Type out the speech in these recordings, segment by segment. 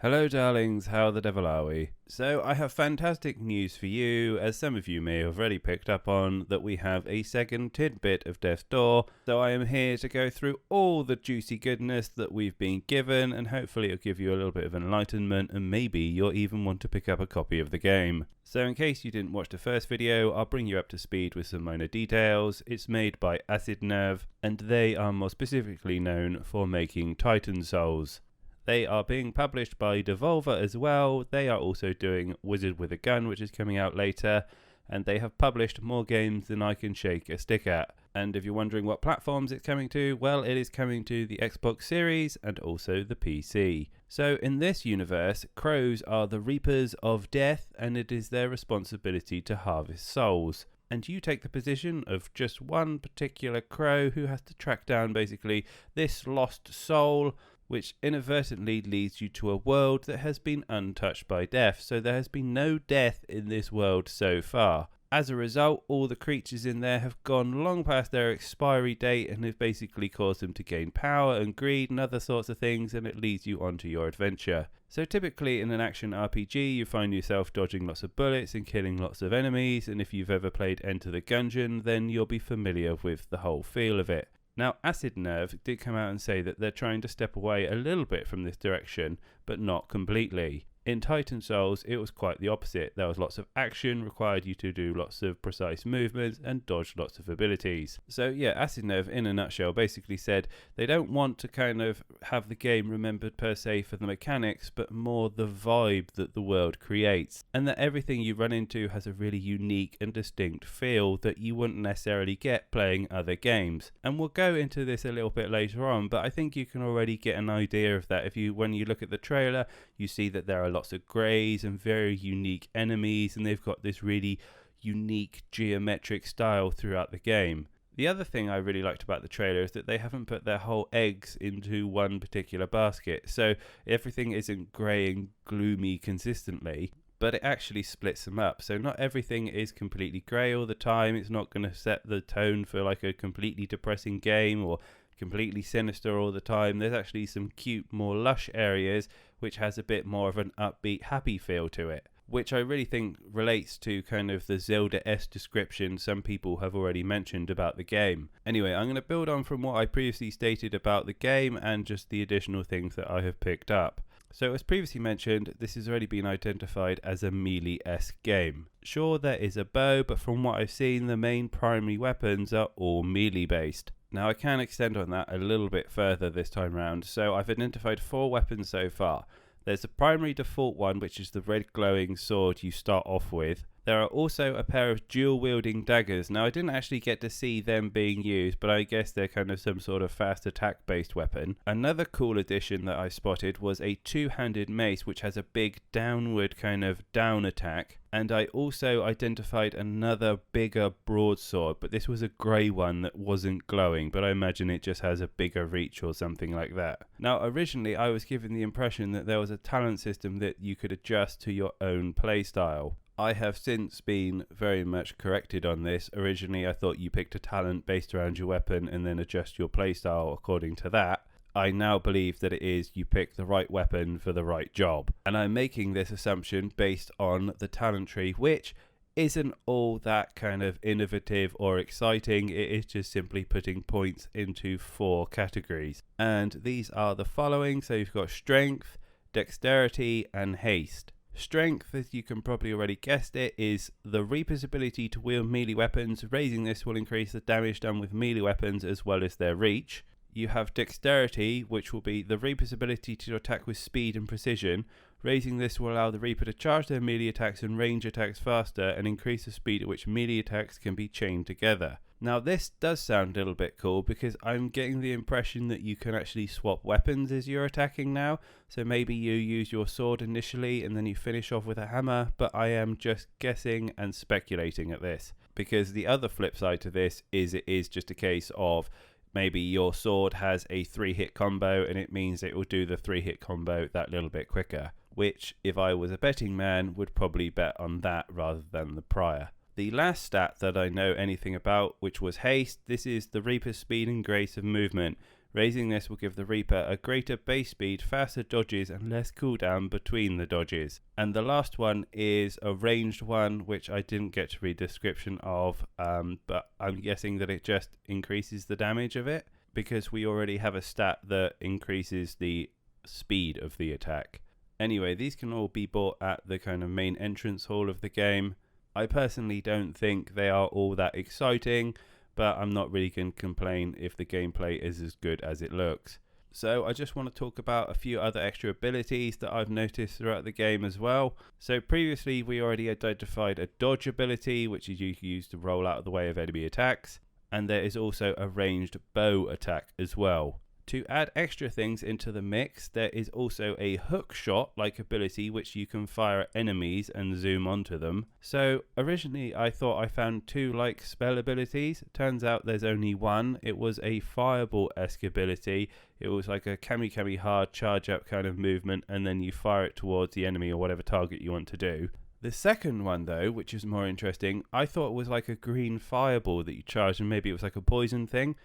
Hello darlings, how the devil are we? So I have fantastic news for you, as some of you may have already picked up on, that we have a second tidbit of Death's Door. So I am here to go through all the juicy goodness that we've been given, and hopefully it'll give you a little bit of enlightenment, and maybe you'll even want to pick up a copy of the game. So in case you didn't watch the first video, I'll bring you up to speed with some minor details. It's made by Acid Nerve, and they are more specifically known for making Titan Souls. They are being published by Devolver as well. They are also doing Wizard with a Gun, which is coming out later, and they have published more games than I can shake a stick at. And if you're wondering what platforms it's coming to, well, it is coming to the Xbox Series and also the PC. So in this universe, crows are the reapers of death, and it is their responsibility to harvest souls. And you take the position of just one particular crow who has to track down basically this lost soul, which inadvertently leads you to a world that has been untouched by death. So there has been no death in this world so far. As a result, all the creatures in there have gone long past their expiry date and have basically caused them to gain power and greed and other sorts of things, and it leads you onto your adventure. So typically in an action RPG, you find yourself dodging lots of bullets and killing lots of enemies, and if you've ever played Enter the Gungeon, then you'll be familiar with the whole feel of it. Now, Acid Nerve did come out and say that they're trying to step away a little bit from this direction, but not completely. In Titan Souls, it was quite the opposite. There was lots of action, required you to do lots of precise movements and dodge lots of abilities. So yeah, Acid Nerve, in a nutshell, basically said they don't want to kind of have the game remembered per se for the mechanics, but more the vibe that the world creates. And that everything you run into has a really unique and distinct feel that you wouldn't necessarily get playing other games. And we'll go into this a little bit later on, but I think you can already get an idea of that. When you look at the trailer, you see that there are lots of greys and very unique enemies, and they've got this really unique geometric style throughout the game. The other thing I really liked about the trailer is that they haven't put their whole eggs into one particular basket, so everything isn't grey and gloomy consistently, but it actually splits them up. So not everything is completely grey all the time. It's not going to set the tone for like a completely depressing game or completely sinister all the time. There's actually some cute, more lush areas which has a bit more of an upbeat, happy feel to it, which I really think relates to kind of the Zelda-esque description some people have already mentioned about the game. Anyway, I'm going to build on from what I previously stated about the game and just the additional things that I have picked up. So as previously mentioned, this has already been identified as a melee-esque game. Sure, there is a bow, but from what I've seen, the main primary weapons are all melee based. Now I can extend on that a little bit further this time round, so I've identified 4 weapons so far. There's the primary default one, which is the red glowing sword you start off with. There are also a pair of dual wielding daggers. Now I didn't actually get to see them being used, but I guess they're kind of some sort of fast attack based weapon. Another cool addition that I spotted was a two-handed mace which has a big downward kind of down attack. And I also identified another bigger broadsword, but this was a grey one that wasn't glowing, but I imagine it just has a bigger reach or something like that. Now originally I was given the impression that there was a talent system that you could adjust to your own playstyle. I have since been very much corrected on this. Originally I thought you picked a talent based around your weapon and then adjust your playstyle according to that. I now believe that it is you pick the right weapon for the right job. And I'm making this assumption based on the talent tree, which isn't all that kind of innovative or exciting. It is just simply putting points into 4 categories. And these are the following. So you've got strength, dexterity, and haste. Strength, as you can probably already guessed it, is the Reaper's ability to wield melee weapons. Raising this will increase the damage done with melee weapons as well as their reach. You have dexterity, which will be the Reaper's ability to attack with speed and precision. Raising this will allow the Reaper to charge their melee attacks and range attacks faster and increase the speed at which melee attacks can be chained together. Now this does sound a little bit cool because I'm getting the impression that you can actually swap weapons as you're attacking now. So maybe you use your sword initially and then you finish off with a hammer, but I am just guessing and speculating at this. Because the other flip side to this is it is just a case of maybe your sword has a 3-hit combo and it means it will do the 3-hit combo that little bit quicker, which if I was a betting man would probably bet on that rather than the prior. The last stat that I know anything about, which was haste, this is the Reaper's speed and grace of movement, Raising this will give the Reaper a greater base speed, faster dodges, and less cooldown between the dodges. And the last one is a ranged one, which I didn't get to read the description of, but I'm guessing that it just increases the damage of it, because we already have a stat that increases the speed of the attack. Anyway, these can all be bought at the kind of main entrance hall of the game. I personally don't think they are all that exciting, but I'm not really going to complain if the gameplay is as good as it looks. So I just want to talk about a few other extra abilities that I've noticed throughout the game as well. So previously we already identified a dodge ability, which is used to roll out of the way of enemy attacks, and there is also a ranged bow attack as well. To add extra things into the mix, there is also a hook shot like ability which you can fire at enemies and zoom onto them. So originally I thought I found two like spell abilities. Turns out there's only one. It was a fireball-esque ability. It was like a kami hard charge up kind of movement, and then you fire it towards the enemy or whatever target you want to do. The second one though, which is more interesting, I thought was like a green fireball that you charged, and maybe it was like a poison thing.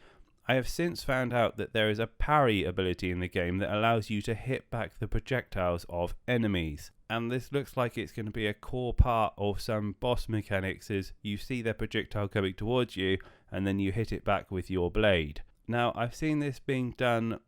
I have since found out that there is a parry ability in the game that allows you to hit back the projectiles of enemies. And this looks like it's going to be a core part of some boss mechanics, as you see their projectile coming towards you and then you hit it back with your blade. Now, I've seen this being done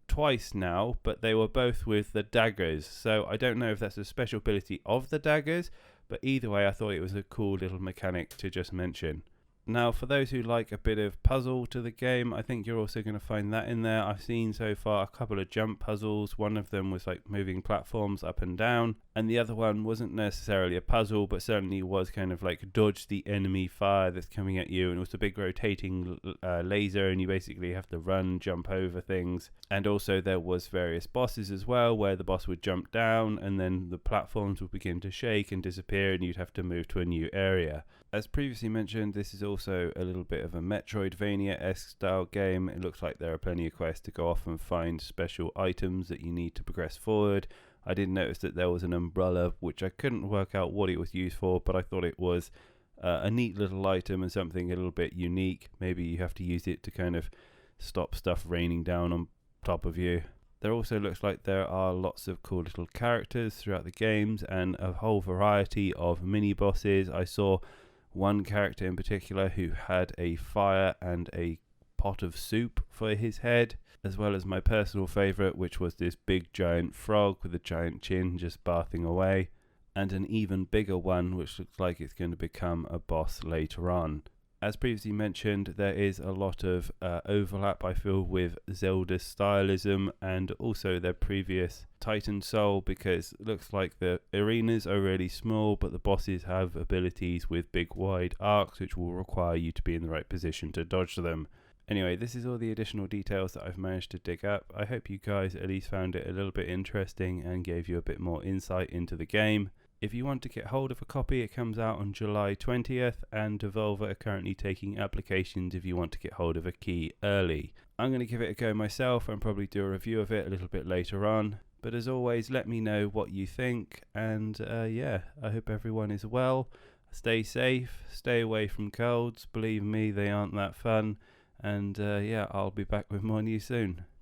twice now, but they were both with the daggers. So I don't know if that's a special ability of the daggers, but either way I thought it was a cool little mechanic to just mention. Now, for those who like a bit of puzzle to the game, I think you're also going to find that in there. I've seen so far a couple of jump puzzles. One of them was like moving platforms up and down, and the other one wasn't necessarily a puzzle, but certainly was kind of like dodge the enemy fire that's coming at you, and it was a big rotating laser, and you basically have to run, jump over things. And also there was various bosses as well, where the boss would jump down and then the platforms would begin to shake and disappear, and you'd have to move to a new area. As previously mentioned, this is also a little bit of a Metroidvania-esque style game. It looks like there are plenty of quests to go off and find special items that you need to progress forward. I did notice that there was an umbrella, which I couldn't work out what it was used for, but I thought it was a neat little item and something a little bit unique. Maybe you have to use it to kind of stop stuff raining down on top of you. There also looks like there are lots of cool little characters throughout the games and a whole variety of mini bosses. I saw one character in particular who had a fire and a pot of soup for his head, as well as my personal favourite, which was this big giant frog with a giant chin just bathing away, and an even bigger one which looks like it's going to become a boss later on. As previously mentioned, there is a lot of overlap, I feel, with Zelda's stylism and also their previous Titan Soul, because it looks like the arenas are really small, but the bosses have abilities with big wide arcs which will require you to be in the right position to dodge them. Anyway, this is all the additional details that I've managed to dig up. I hope you guys at least found it a little bit interesting and gave you a bit more insight into the game. If you want to get hold of a copy, it comes out on July 20th, and Devolver are currently taking applications if you want to get hold of a key early. I'm going to give it a go myself and probably do a review of it a little bit later on. But as always, let me know what you think, and yeah, I hope everyone is well. Stay safe, stay away from colds. Believe me, they aren't that fun. And yeah, I'll be back with more news soon.